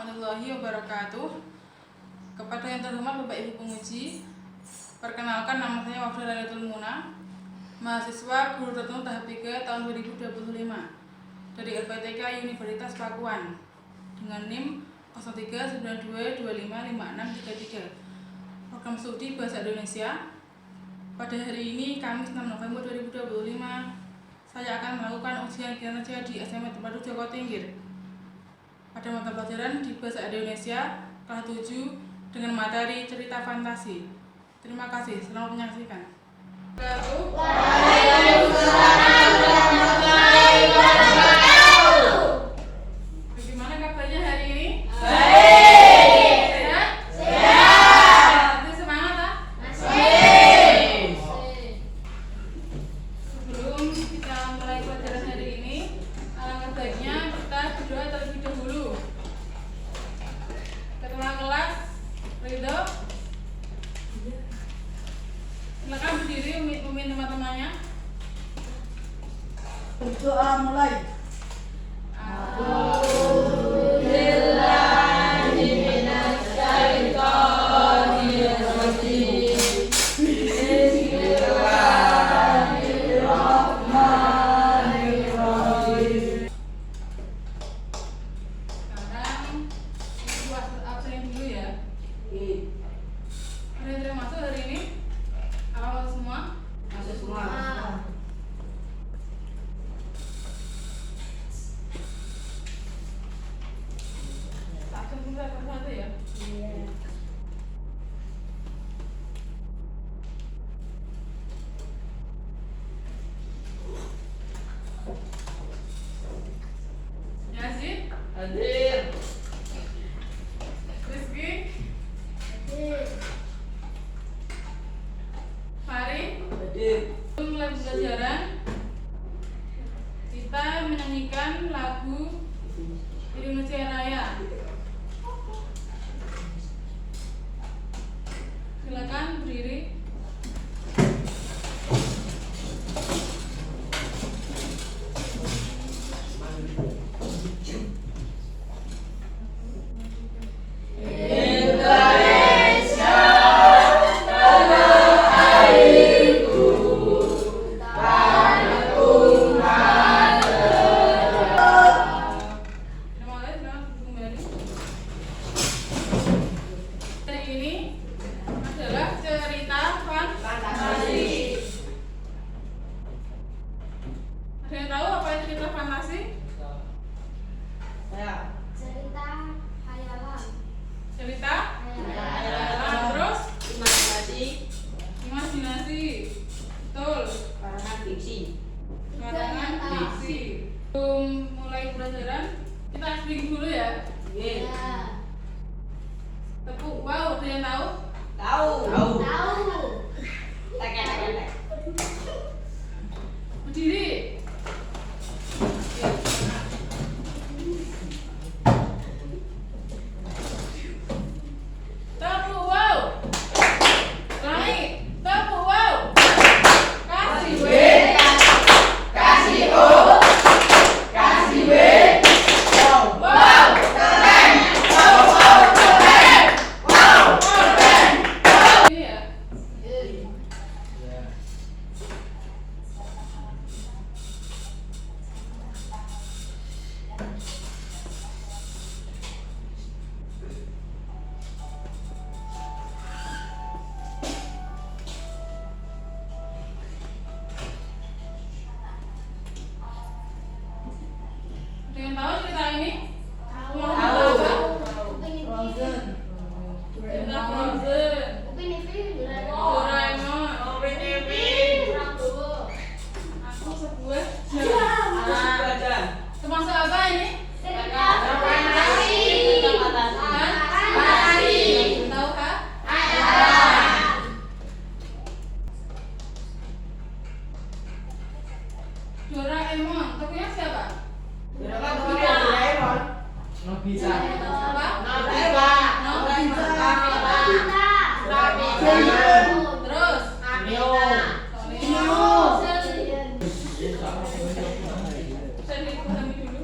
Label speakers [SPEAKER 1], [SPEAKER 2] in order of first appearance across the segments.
[SPEAKER 1] Warahmatullahi wabarakatuh. Kepada yang terhormat Bapak Ibu penguji, perkenalkan nama saya Wafda Lailatul Muna, mahasiswa Guru Tertentu tahap 3 tahun 2025 dari LPTK Universitas Pakuan dengan NIM 0392255633. Program studi Bahasa Indonesia. Pada hari ini Kamis 6 November 2025, saya akan melakukan ujian kinerja di SMA Tempat Joko Tingkir pada mata pelajaran di Bahasa Indonesia kelas 7 dengan materi cerita fantasi. Terima kasih, selamat menyaksikan. Bagaimana kabarnya hari ini? Baik. Sehat? Sehat. Masih semangat, tak? Masih. Sebelum kita mulai pelajaran hari ini, alangkah baiknya kita berdoa terlebih dahulu. Ketua kelas, Ridho, silakan berdiri memimpin teman-temannya.
[SPEAKER 2] Berdoa mulai.
[SPEAKER 1] Hadir. Rizky. Hadir. Fari.
[SPEAKER 2] Hadir.
[SPEAKER 1] Mulai pelajaran, kita menyanyikan lagu Indonesia Raya. Silakan berdiri. Ada yang tahu apa itu cerita fantasi?
[SPEAKER 2] Ya.
[SPEAKER 3] Cerita hayalan.
[SPEAKER 1] Cerita hayalan. Terus
[SPEAKER 2] Imajinasi.
[SPEAKER 1] imajinasi. Betul.
[SPEAKER 2] Karangan fiksi.
[SPEAKER 1] Karangan fiksi. Sebelum mulai pelajaran, kita speaking dulu ya.
[SPEAKER 2] Iya.
[SPEAKER 1] Tepuk wow, ada yang tahu?
[SPEAKER 2] Tahu. Tahu.
[SPEAKER 3] Tahu.
[SPEAKER 2] Tek.
[SPEAKER 1] Berdiri. Tepuk wow. Naik. Tepuk wow. Kasih W.
[SPEAKER 2] Kasih O. Kasih W.
[SPEAKER 1] Wow. Keren. Wow. Keren. Wow. Keren. Ini ya. Ada yang tahu cerita ini?
[SPEAKER 3] Tahu. Upin Ipin.
[SPEAKER 1] Cerita Frozen.
[SPEAKER 3] Upin Ipin.
[SPEAKER 1] Doraemon.
[SPEAKER 3] Orang tua.
[SPEAKER 1] Aku sebuah
[SPEAKER 2] Badan.
[SPEAKER 1] termasuk apa ini?
[SPEAKER 3] Cerita fantasi.
[SPEAKER 1] Fantasi. Tahukah? Doraemon. Tokohnya siapa?
[SPEAKER 2] Nobita.
[SPEAKER 1] Apa?
[SPEAKER 2] Nobita.
[SPEAKER 1] Nobita. Terus?
[SPEAKER 2] Neo.
[SPEAKER 1] Neo. Saya dipahami dulu.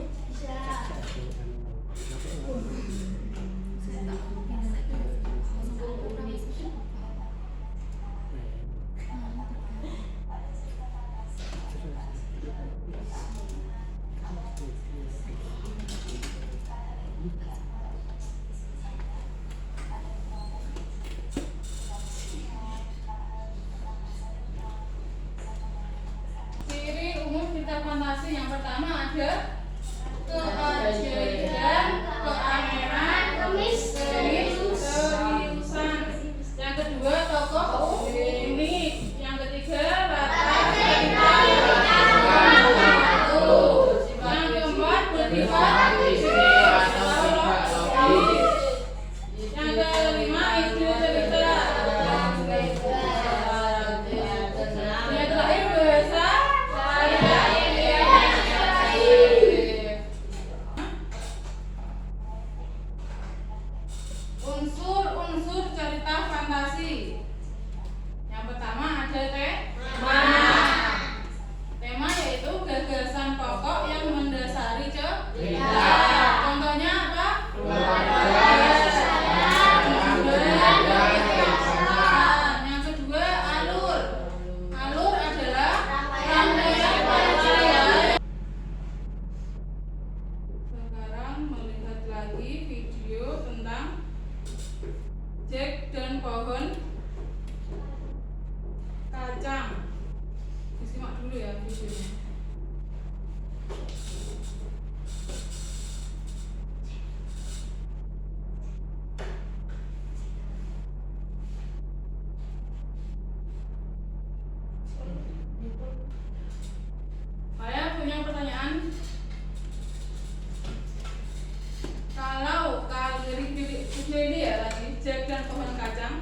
[SPEAKER 1] ini ya lagi Jack dan pohon kacang.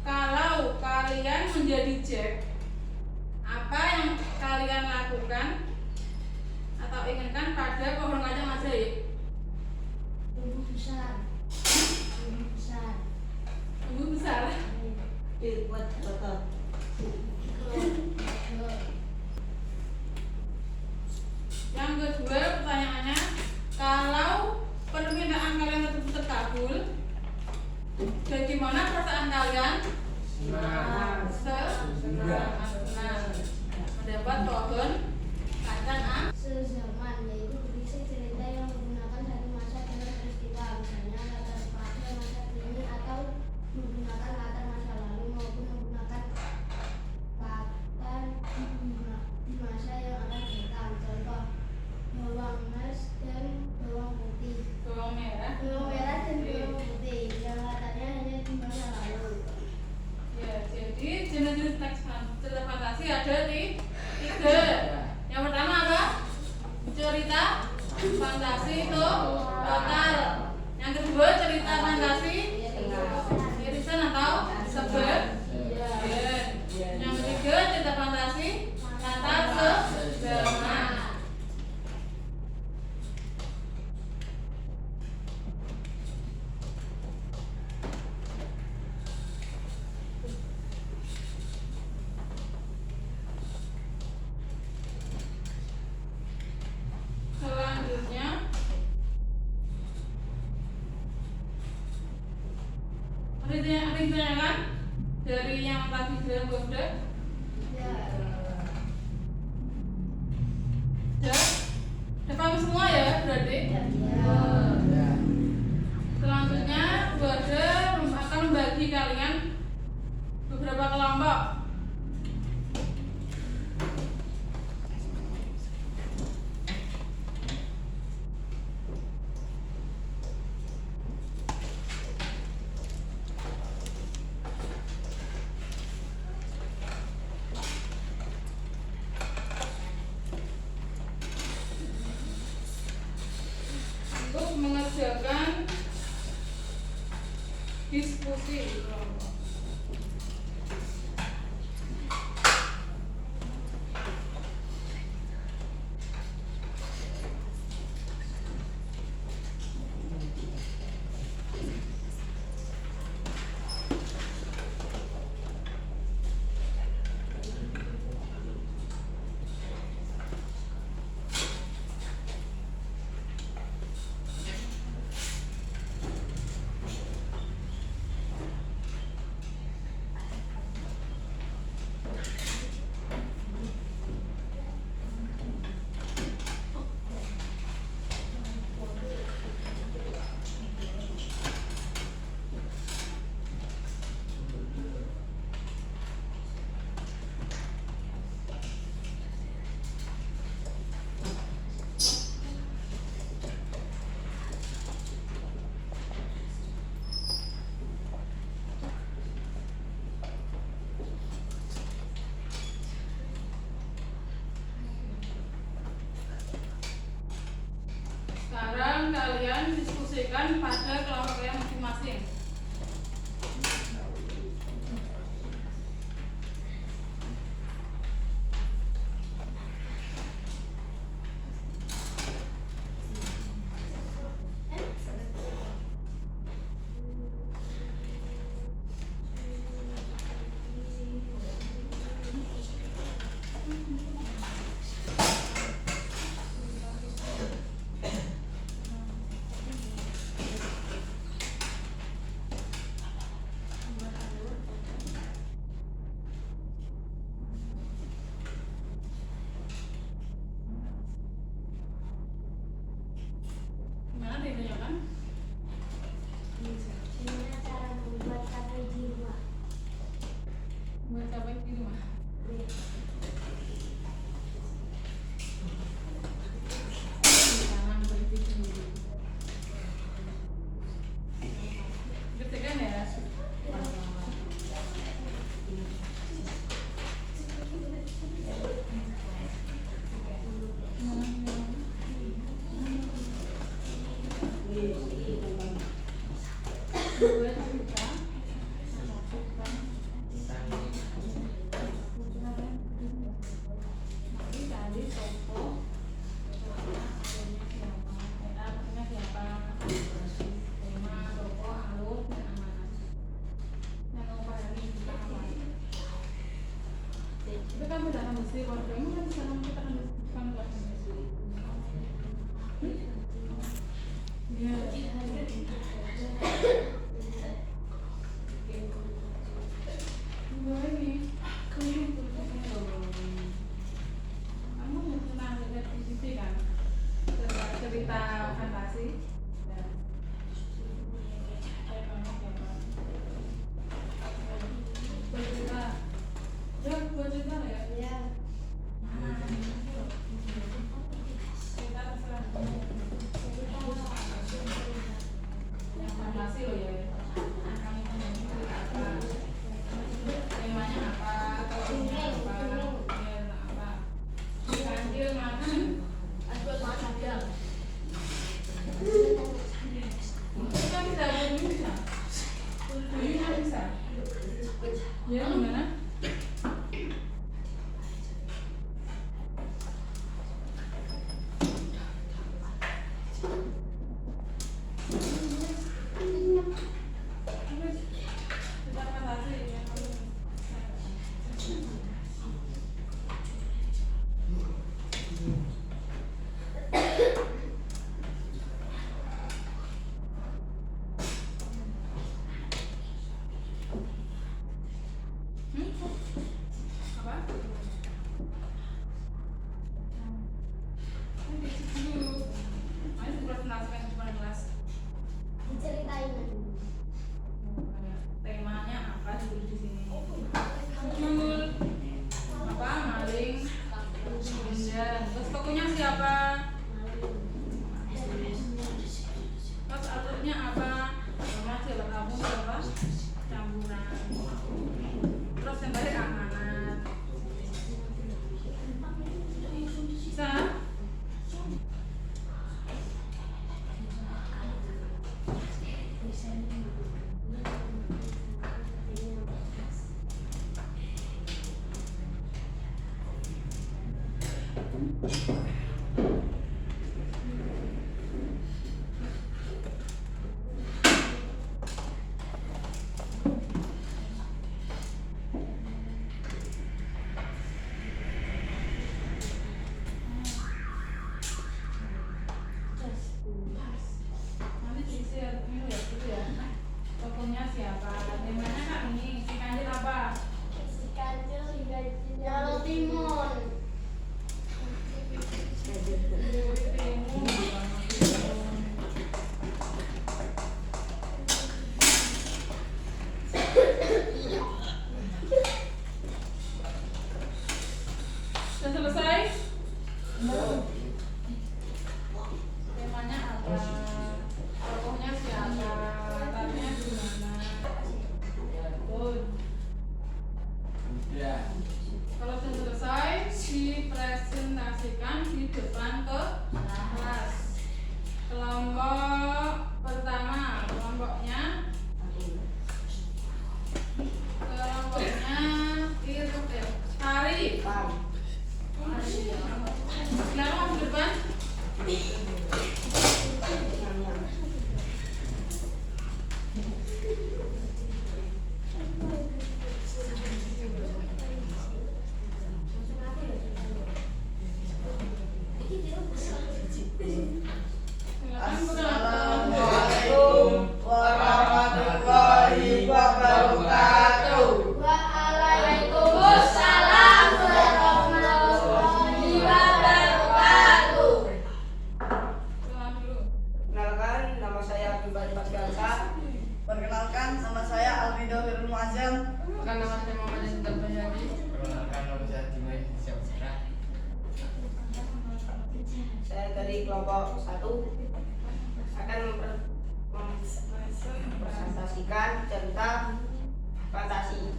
[SPEAKER 1] Kalau kalian menjadi Jack, apa yang kalian lakukan atau inginkan pada pohon kacang ajaib?
[SPEAKER 3] Tumbuh besar. Tumbuh besar.
[SPEAKER 1] Tumbuh besar.
[SPEAKER 2] Buat otot.
[SPEAKER 1] Yang kedua pertanyaannya, kalau permintaan kalian tersebut terkabul, bagaimana perasaan kalian?
[SPEAKER 2] Senang.
[SPEAKER 1] Senang. Mendapat pohon kacang
[SPEAKER 3] Sezaman, yaitu berisi cerita yang menggunakan satu masa dengan peristiwa, misalnya latar pada masa kini atau menggunakan latar masa lalu maupun menggunakan latar di masa yang akan datang. Contoh, bawang emas dan bawang putih.
[SPEAKER 1] bawang merah.
[SPEAKER 3] Bawang merah dan bawang putih yang latarnya hanya di masa lalu.
[SPEAKER 1] Ya, jadi jenis-jenis teks cerita fantasi ada tiga. Yang pertama apa? Cerita fantasi itu total. Yang kedua cerita fantasi irisan atau sebagian. Yang ketiga cerita fantasi latar sezaman. Selanjutnya ada yang ditanyakan dari yang tadi dalam bode?
[SPEAKER 3] Ya,
[SPEAKER 1] Ya, udah paham semua ya berarti?
[SPEAKER 3] ya.
[SPEAKER 1] Selanjutnya bode akan membagi kalian beberapa kelompok. Untuk mengerjakan diskusi kelompok. Sekarang kalian diskusikan pada kelompok kalian masing-masing. Gimana ditanyakan?
[SPEAKER 3] Gimana cara membuat tape di rumah?
[SPEAKER 1] Buat apa di rumah? Jangan berhenti dulu. Ketekan ya. Itu kan beda sama si keluarga ini kan bisa kita kan bukan keluarga sendiri. Iya. Ini kamu pernah lihat di TV kan? Cerita fantasi. Bercerita. Ya, bercerita ya.
[SPEAKER 3] Ya.
[SPEAKER 1] Kita terserah. Yang fantasi loh ya. Kamu cerita apa? Temanya apa? Tokohnya apa? Ya, apa? Ganjil mana?
[SPEAKER 3] Asbot makan dia.
[SPEAKER 1] Kita bisa bunyi bisa. Bunyi kan bisa. Ya gimana? Kita fantasi ya. Apa? Dulu. Ayo presentasikan di depan kelas.
[SPEAKER 3] Diceritain.
[SPEAKER 1] Temanya apa ditulis di sini? Betul. Apa? Maling. Benda. Terus tokonya siapa? Terus alurnya apa? Rumah siapa kamu siapa? Campuran. Terus yang tadi amanat. Bisa? Nanti diisi ini ya, gitu ya. Tokonya siapa? Temanya kak ini. Si Kanjil apa?
[SPEAKER 3] Si Kancil, Jalur Timun.
[SPEAKER 1] Sudah selesai? Temanya apa? Tokohnya siapa? Latarnya gimana? Betul. Kalau sudah selesai, dipresentasikan di depan kelas. Kelompok pertama, kelompoknya Hari. Silakan masuk depan. Silakan perkenalkan.
[SPEAKER 2] Assalamualaikum warahmatullahi wabarakatuh.
[SPEAKER 3] Waalaikumsalam warahmatullahi wabarakatuh.
[SPEAKER 1] Kenalan dulu.
[SPEAKER 2] Perkenalkan, nama saya Abdul Mas Gansa.
[SPEAKER 4] Perkenalkan, nama saya Alvido Hirul Muazzam.
[SPEAKER 1] Bukan nama saya Muhammad Yazid Bayadi.
[SPEAKER 5] Perkenalkan nama saya Dimai Syamsra.
[SPEAKER 2] Saya dari kelompok 1 akan mempresentasikan cerita fantasi,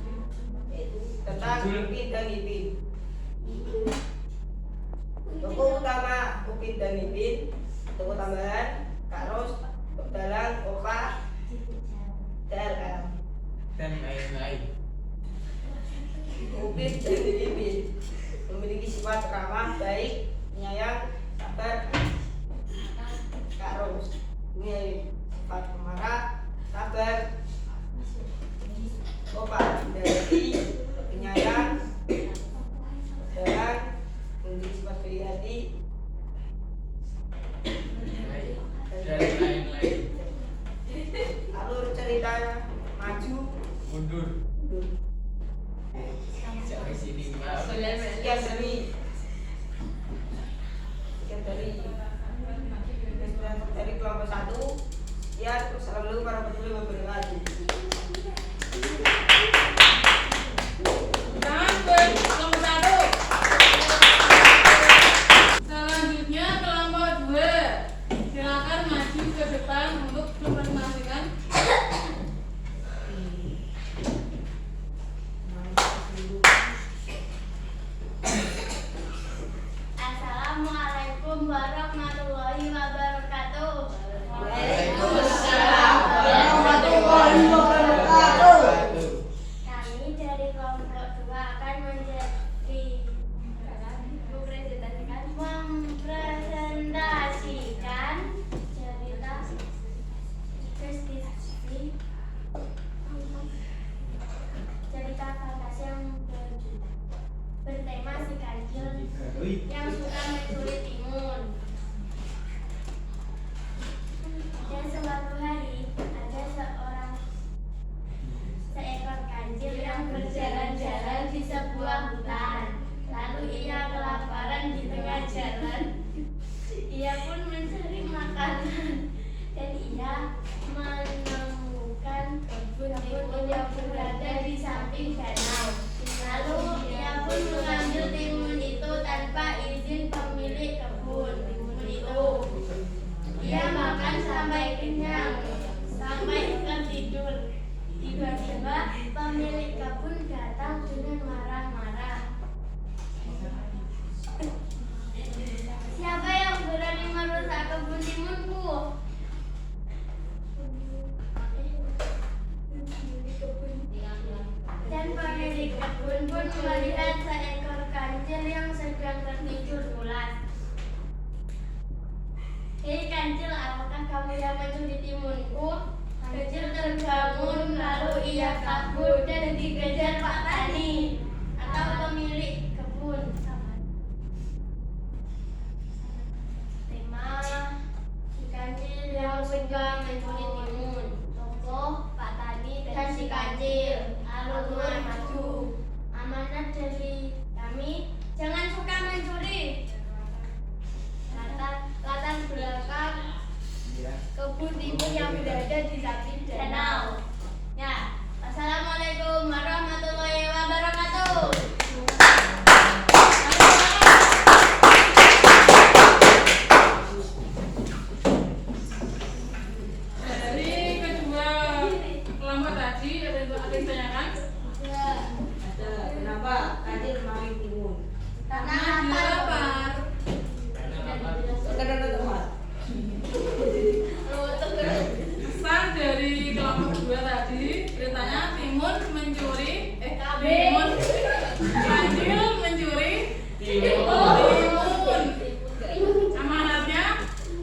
[SPEAKER 2] yaitu tentang Upin dan Ipin. Tokoh utama Upin dan Ipin, tokoh tambahan Kak Ros, Dalang, Opa, sifat pemarah, sabar, opat dari penyayang, kebenaran, memiliki sifat baik hati,
[SPEAKER 5] Dan lain-lain.
[SPEAKER 2] alur ceritanya maju,
[SPEAKER 5] Mundur.
[SPEAKER 2] mundur.
[SPEAKER 5] Sampai sini maaf.
[SPEAKER 2] Sekian dari kelompok 1. Ya, wassalamualaikum warahmatullahi wabarakatuh.
[SPEAKER 1] Tangan buat kelompok 1. Selanjutnya kelompok 2. Silakan maju ke depan untuk mempresentasikan.
[SPEAKER 3] Assalamualaikum warahmatullahi wabarakatuh.
[SPEAKER 2] Waalaikumsalam
[SPEAKER 4] warahmatullahi wabarakatuh.
[SPEAKER 3] Kami dari kelompok 2 akan mempresentasikan cerita fantasi yang bertema si kancil yang suka mencuri timun. Dan suatu hari ada seekor kancil yang berjalan-jalan di sebuah hutan. Lalu ia kelaparan di tengah jalan. Ia pun mencari makanan dan ia menemukan kebun timun yang berada di samping danau. Lalu ia pun mengambil timun itu tanpa izin pemilik kebun timun itu. Ia makan sampai kenyang, sampai tertidur. Tiba-tiba pemilik kebun datang dengan marah-marah. Siapa yang berani merusak kebun timunku? Dan pemilik kebun pun melihat seekor kancil yang sedang tertidur pulas. Hei kancil, apakah kamu yang mencuri timunku? Kancil terbangun, lalu ia kabur dan dikejar Pak Tani atau pemilik kebun. Tema si kancil yang suka mencuri timun. Tokoh Pak Tani dan si kancil. Alur maju. Amanat dari kami, jangan suka mencuri. Latar belakang kebun timun yang berada di samping danau. Ya, wassalamualaikum warahmatullahi wabarakatuh.
[SPEAKER 1] Dari kedua kelompok tadi ada yang ditanyakan.
[SPEAKER 2] Ada. Kenapa kancil maling timun?
[SPEAKER 3] Karena
[SPEAKER 1] Dia lapar.
[SPEAKER 2] Karena teman.
[SPEAKER 1] Pesan dari kelompok 2 tadi ceritanya timun mencuri timun kancil mencuri timun. Amanatnya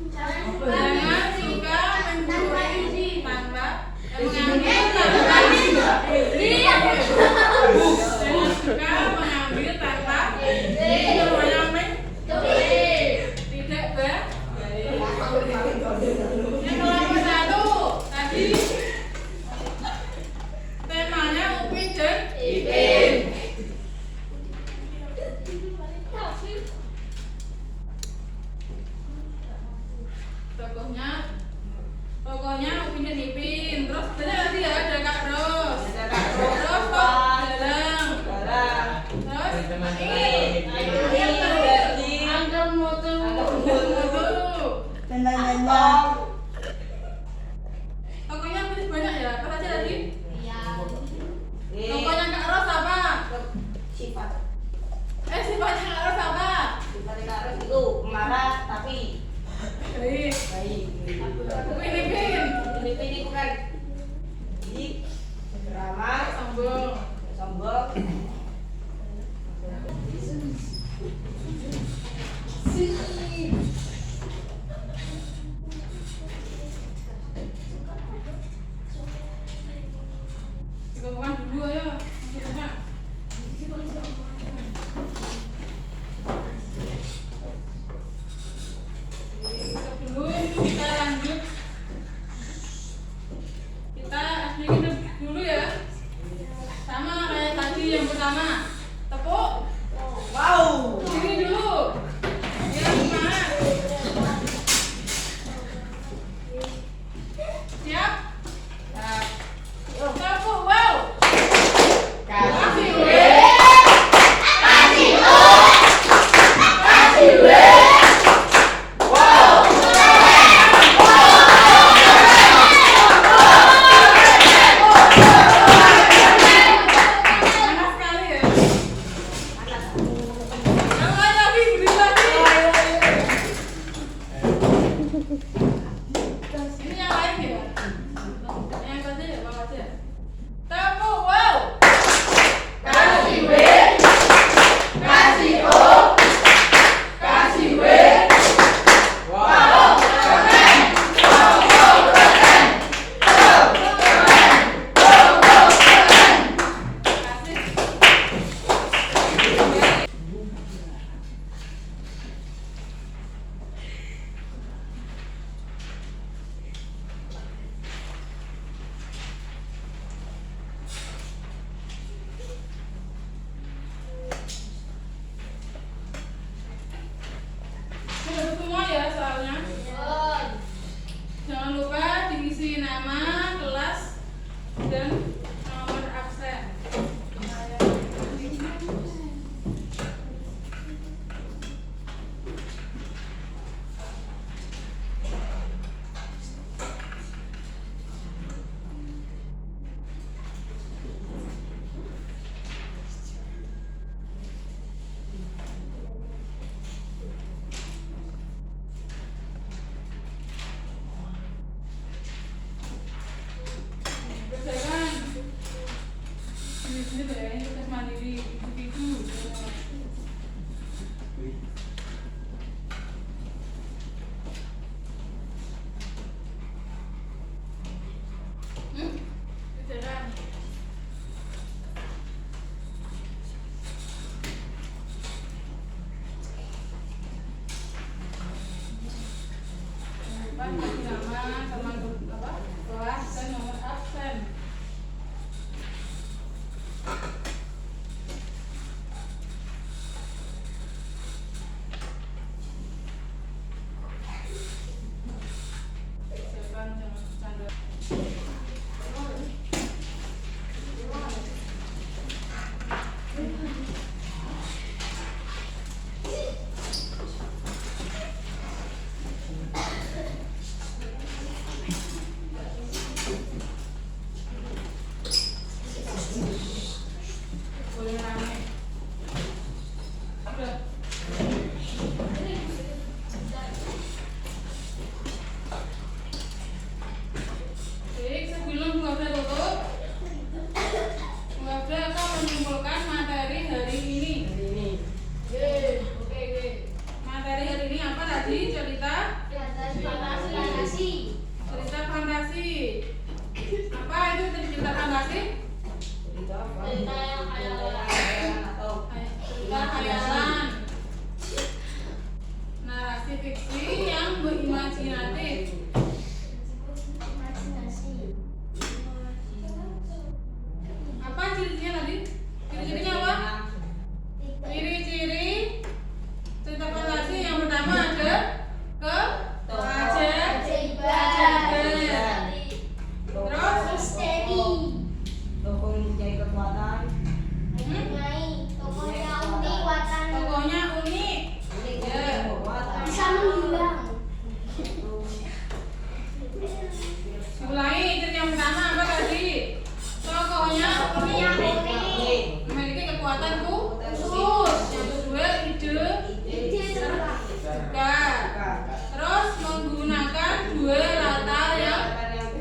[SPEAKER 1] jangan suka mencuri tanpa mengambil tanpa izin. Jangan suka mengambil tanpa izin. Namanya mencuri. Tidak baik. Yang kelompok 1 tadi temanya Upin dan Ipin. Tokohnya Upin dan Ipin. Terus tadi ada Kak Ros.
[SPEAKER 2] Ada Kak Ros,
[SPEAKER 1] Terus
[SPEAKER 2] Pak.
[SPEAKER 1] kok Dalang.
[SPEAKER 2] Barang.
[SPEAKER 1] Terus
[SPEAKER 5] Teman-teman.
[SPEAKER 1] yang terakhir
[SPEAKER 3] Anggap mutu.
[SPEAKER 1] Mutu.
[SPEAKER 4] Dan lain-lainnya.
[SPEAKER 2] Tom.
[SPEAKER 1] Tokohnya pilih banyak ya. Apa aja tadi?
[SPEAKER 3] Iya.
[SPEAKER 1] Tokohnya Kak Ros apa?
[SPEAKER 2] Sifat.
[SPEAKER 1] Sifatnya Kak Ros apa?
[SPEAKER 2] Sifatnya Kak Ros itu marah tapi
[SPEAKER 1] Baik.
[SPEAKER 2] baik.
[SPEAKER 1] Upin Ipin.
[SPEAKER 2] Ini bukan
[SPEAKER 1] isi nama, kelas, dan nomor absen. Berdasarkan ini bayarnya tugas mandiri begitu. Berdasarkan nama, sama kelas dan nomor absen. Siapkan jangan bercanda. Boleh rame. Udah. Baik, sebelum Bunda tutup, Bunda akan menyimpulkan materi hari ini. Oke. Materi hari ini apa tadi? Cerita fantasi. Apa itu cerita fantasi?
[SPEAKER 2] Cerita yang hayalan atau
[SPEAKER 1] Cerita khayalan. Narasi fiksi yang berimajinatif. Apa ciri-cirinya tadi? Ciri-cirinya apa? Ciri-ciri cerita fantasi yang pertama ada keajaiban. Terus
[SPEAKER 2] tokoh mempunyai kekuatan
[SPEAKER 1] tokohnya unik.
[SPEAKER 3] Bisa menghilang.
[SPEAKER 1] Mulai ciri yang pertama apa tadi? Tokohnya unik. Memiliki kekuatan khusus. Yang kedua ide terbuka. Terus menggunakan dua latar yang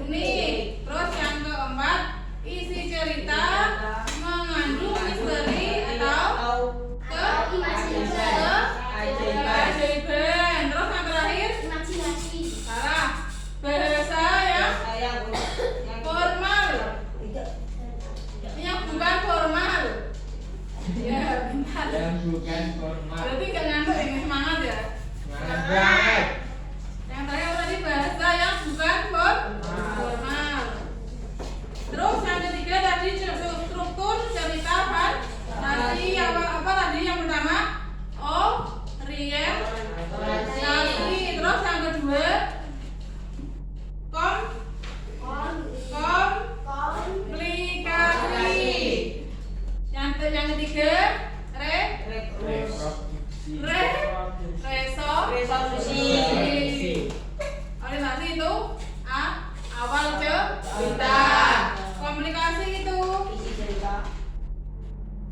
[SPEAKER 1] unik. Terus yang keempat, isi cerita mengandung misteri atau keajaiban. Terus yang terakhir, salah. Bahasa yang formal. Yang bukan formal. Ya, benar.
[SPEAKER 5] Yang bukan formal.
[SPEAKER 1] Berarti nggak ngantuk ini, semangat ya.
[SPEAKER 5] Semangat banget.
[SPEAKER 1] Yang terakhir tadi bahasa yang bukan formal. Terus yang ketiga tadi struktur cerita fantasi apa tadi yang pertama? Orientasi. Terus yang kedua komplikasi. Yang ketiga resolusi. Orientasi itu awal cerita. Komplikasi itu
[SPEAKER 2] isi cerita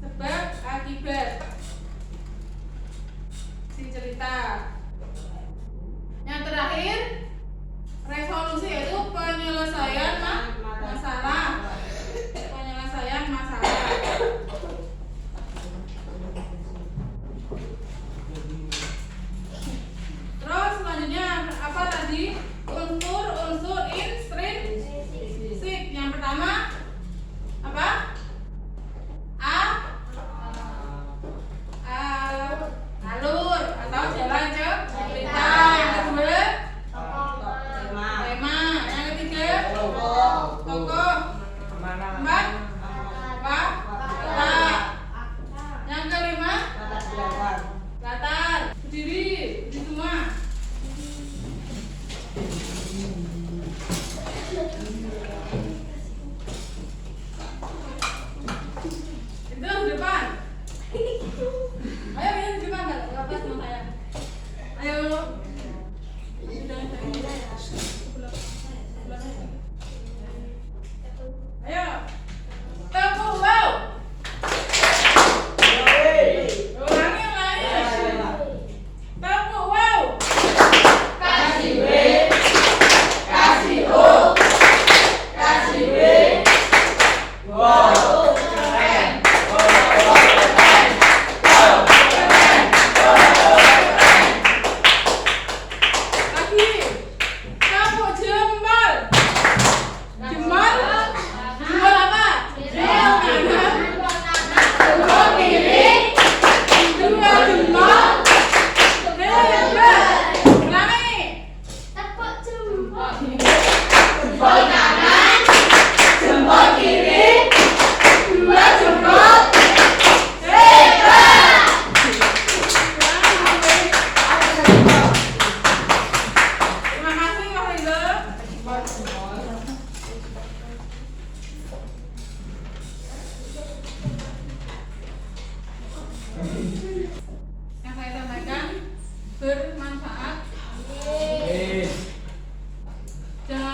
[SPEAKER 1] sebab akibat si cerita. Yang terakhir resolusi itu penyelesaian masalah. Terus selanjutnya apa tadi? Unsur intrinsik. Yang pertama apa? Alur atau jalan cerita. Yang kedua tema. Yang ketiga tokoh.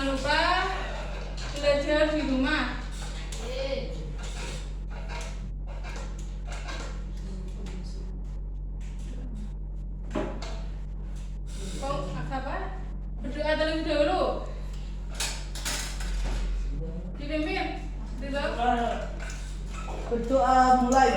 [SPEAKER 1] Jangan lupa belajar di rumah. Kau apa? Berdoa terlebih dahulu. Dipimpin. Ridho.
[SPEAKER 4] Berdoa mulai.